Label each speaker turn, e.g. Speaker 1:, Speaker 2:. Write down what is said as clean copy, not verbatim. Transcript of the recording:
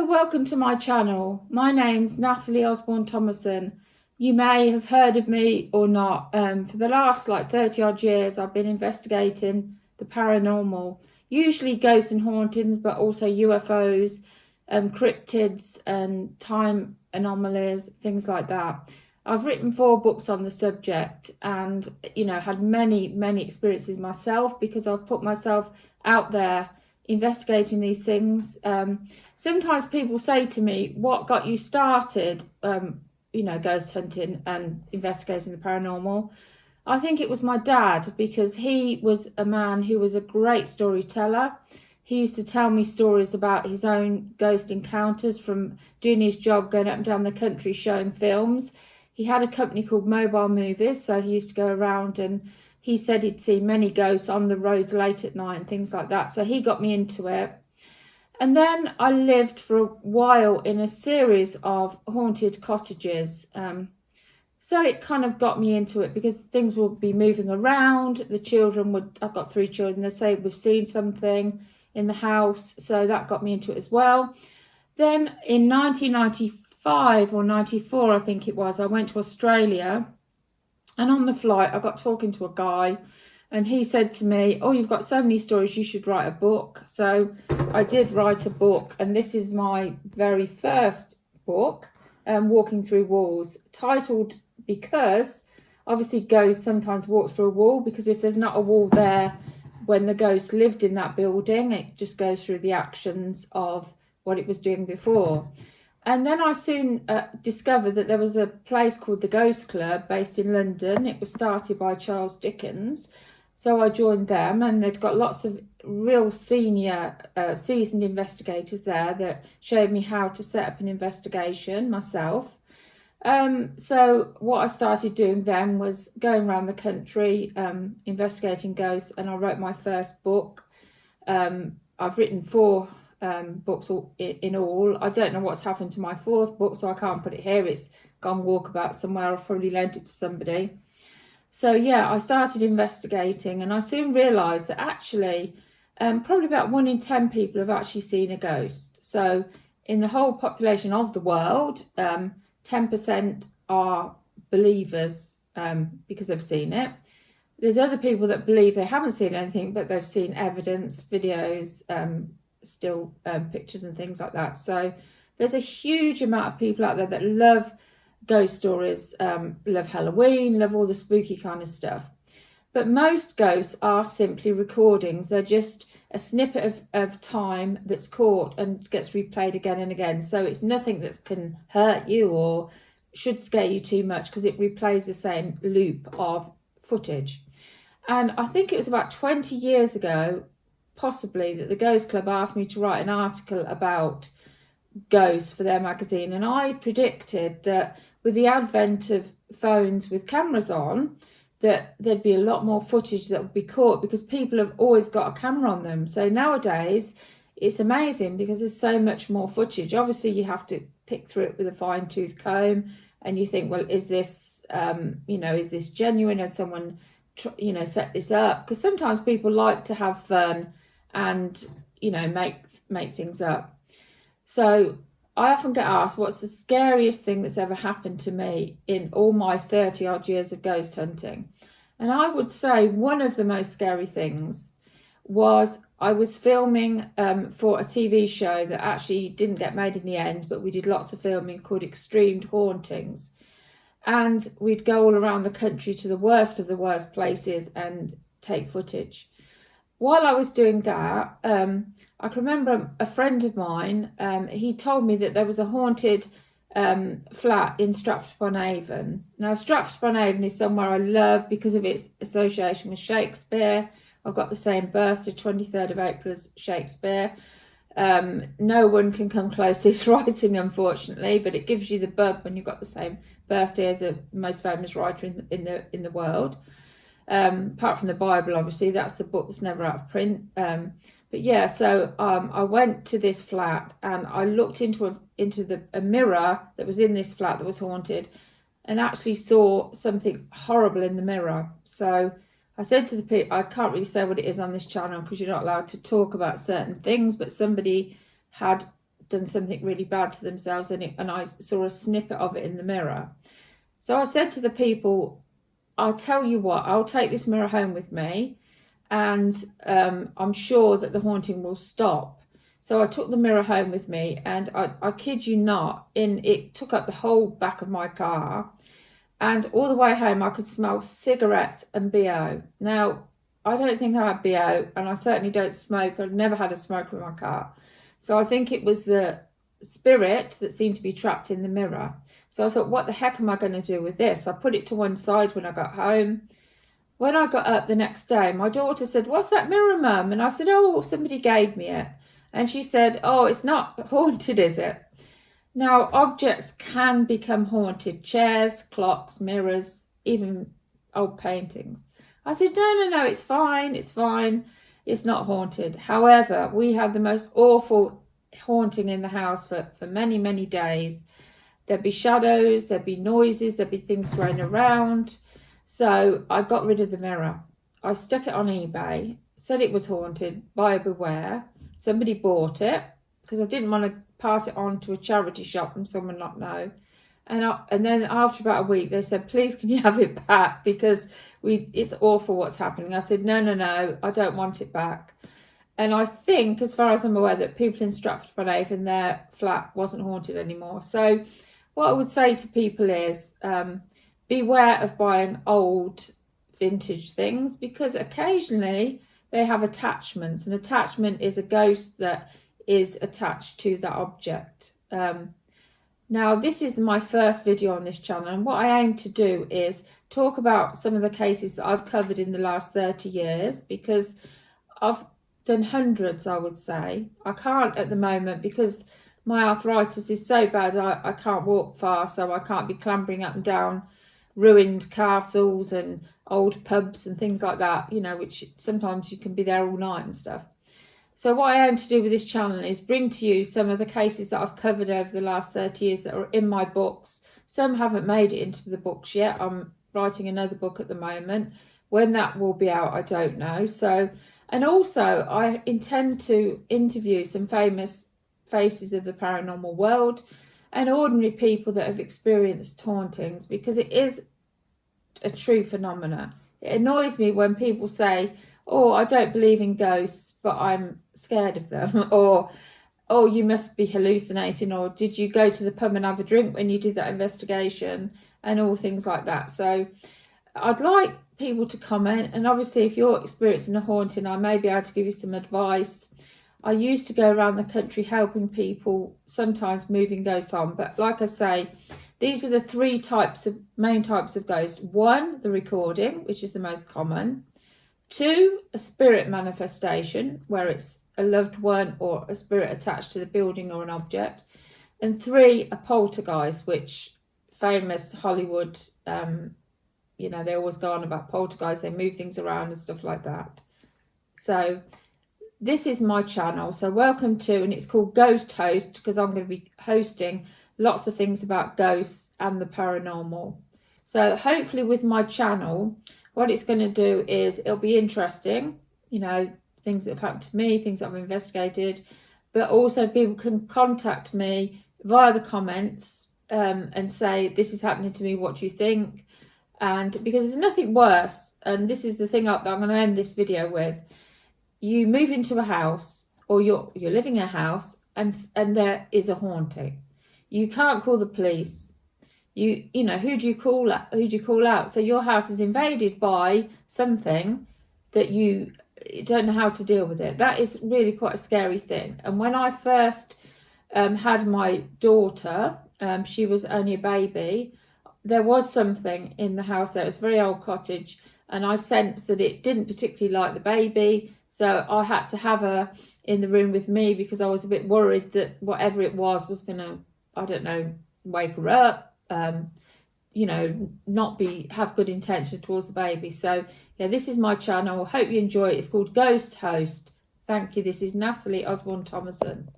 Speaker 1: welcome to my channel. My name's Natalie Osborne Thomason. You may have heard of me or not. For the last 30 odd years I've been investigating the paranormal, usually ghosts and hauntings, but also UFOs, cryptids and time anomalies, things like that. I've written 4 books on the subject and had many experiences myself because I've put myself out there investigating these things. Sometimes people say to me, what got you started ghost hunting and investigating the paranormal? I think it was my dad, because he was a man who was a great storyteller. He used to tell me stories about his own ghost encounters from doing his job, going up and down the country showing films. He had a company called Mobile Movies, so he used to go around, and he said he'd seen many ghosts on the roads late at night and things like that. So he got me into it. And then I lived for a while in a series of haunted cottages. So it kind of got me into it because things would be moving around. The children would, I've got 3 children, they'd say we've seen something in the house. So that got me into it as well. Then in 1995 or 94, I think it was, I went to Australia. And on the flight, I got talking to a guy, and he said to me, oh, you've got so many stories, you should write a book. So I did write a book, and this is my very first book, Walking Through Walls, titled because obviously ghosts sometimes walk through a wall, because if there's not a wall there when the ghost lived in that building, it just goes through the actions of what it was doing before. And then I soon discovered that there was a place called the Ghost Club based in London. It was started by Charles Dickens. So I joined them, and they'd got lots of real senior, seasoned investigators there that showed me how to set up an investigation myself. So what I started doing then was going around the country, investigating ghosts, and I wrote my first book. I've written 4 books in all. I don't know what's happened to my 4th book, so I can't put it here. It's gone walkabout somewhere. I've probably lent it to somebody. So yeah, I started investigating, and I soon realised that actually probably about 1 in 10 people have actually seen a ghost. So in the whole population of the world, 10% are believers because they've seen it. There's other people that believe they haven't seen anything, but they've seen evidence, videos, still pictures and things like that. So there's a huge amount of people out there that love ghost stories, love Halloween, love all the spooky kind of stuff. But most ghosts are simply recordings. They're just a snippet of time that's caught and gets replayed again and again. So it's nothing that can hurt you or should scare you too much, because it replays the same loop of footage. And I think it was about 20 years ago, possibly, that the Ghost Club asked me to write an article about ghosts for their magazine. And I predicted that with the advent of phones with cameras on, that there'd be a lot more footage that would be caught, because people have always got a camera on them. So nowadays it's amazing because there's so much more footage. Obviously you have to pick through it with a fine-tooth comb, and you think, well, is this is this genuine? Has someone set this up? Because sometimes people like to have fun and make things up. So I often get asked, what's the scariest thing that's ever happened to me in all my 30 odd years of ghost hunting? And I would say one of the most scary things was I was filming for a TV show that actually didn't get made in the end, but we did lots of filming, called Extreme Hauntings. And we'd go all around the country to the worst of the worst places and take footage. While I was doing that, I can remember a friend of mine, he told me that there was a haunted flat in Stratford-upon-Avon. Now, Stratford-upon-Avon is somewhere I love because of its association with Shakespeare. I've got the same birthday, 23rd of April, as Shakespeare. No one can come close to his writing, unfortunately, but it gives you the bug when you've got the same birthday as the most famous writer in the world. Apart from the Bible, obviously, that's the book that's never out of print. But yeah, so I went to this flat, and I looked into a mirror that was in this flat that was haunted, and actually saw something horrible in the mirror. So I said to the people, I can't really say what it is on this channel because you're not allowed to talk about certain things, but somebody had done something really bad to themselves, and I saw a snippet of it in the mirror. So I said to the people, I'll tell you what, I'll take this mirror home with me, and I'm sure that the haunting will stop. So I took the mirror home with me, and I kid you not, it took up the whole back of my car, and all the way home I could smell cigarettes and BO. Now, I don't think I had BO, and I certainly don't smoke. I've never had a smoker in my car. So I think it was the spirit that seemed to be trapped in the mirror. So I thought, what the heck am I going to do with this? I put it to one side when I got home. When I got up the next day, my daughter said, "What's that mirror, Mum?" And I said, "Oh, somebody gave me it." And she said, "Oh, it's not haunted, is it?" Now, objects can become haunted. Chairs, clocks, mirrors, even old paintings. I said, no, it's fine, it's not haunted. However, we had the most awful haunting in the house for many, many days. There'd be shadows, there'd be noises, there'd be things thrown around. So I got rid of the mirror. I stuck it on eBay, said it was haunted, buyer beware. Somebody bought it because I didn't want to pass it on to a charity shop and someone not know. And then after about a week, they said, "Please, can you have it back? Because it's awful what's happening." I said, no, I don't want it back. And I think, as far as I'm aware, that people in Stratford-upon-Avon, their flat wasn't haunted anymore. So what I would say to people is beware of buying old vintage things, because occasionally they have attachments. An attachment is a ghost that is attached to that object. Now, this is my first video on this channel, and what I aim to do is talk about some of the cases that I've covered in the last 30 years, because I've done hundreds, I would say. I can't at the moment because my arthritis is so bad, I can't walk far, so I can't be clambering up and down ruined castles and old pubs and things like that, you know, which sometimes you can be there all night and stuff. So what I aim to do with this channel is bring to you some of the cases that I've covered over the last 30 years that are in my books. Some haven't made it into the books yet. I'm writing another book at the moment. When that will be out, I don't know. So, and also I intend to interview some famous faces of the paranormal world and ordinary people that have experienced hauntings, because it is a true phenomenon. It annoys me when people say, "Oh, I don't believe in ghosts, but I'm scared of them," or "Oh, you must be hallucinating," or "Did you go to the pub and have a drink when you did that investigation?" and all things like that. So I'd like people to comment, and obviously if you're experiencing a haunting, I may be able to give you some advice. I used to go around the country helping people, sometimes moving ghosts on, but like I say, these are the three main types of ghosts. One, the recording, which is the most common. Two, a spirit manifestation, where it's a loved one or a spirit attached to the building or an object. And three, a poltergeist, which famous Hollywood, you know, they always go on about poltergeists, they move things around and stuff like that. So this is my channel, so welcome to, and it's called Ghost Host because I'm going to be hosting lots of things about ghosts and the paranormal. So hopefully with my channel, what it's going to do is it'll be interesting, you know, things that have happened to me, things that I've investigated, but also people can contact me via the comments and say, "This is happening to me, what do you think?" And because there's nothing worse, and this is the thing that I'm going to end this video with, you move into a house, or you're living in a house, and there is a haunting. You can't call the police. You know, who do you call out? So your house is invaded by something that you don't know how to deal with it. That is really quite a scary thing. And when I first had my daughter, she was only a baby, there was something in the house there. It was a very old cottage, and I sensed that it didn't particularly like the baby. So I had to have her in the room with me because I was a bit worried that whatever it was going to, I don't know, wake her up, you know, not have good intention towards the baby. So yeah, this is my channel. Hope you enjoy it. It's called Ghost Host. Thank you. This is Natalie Osborne Thomason.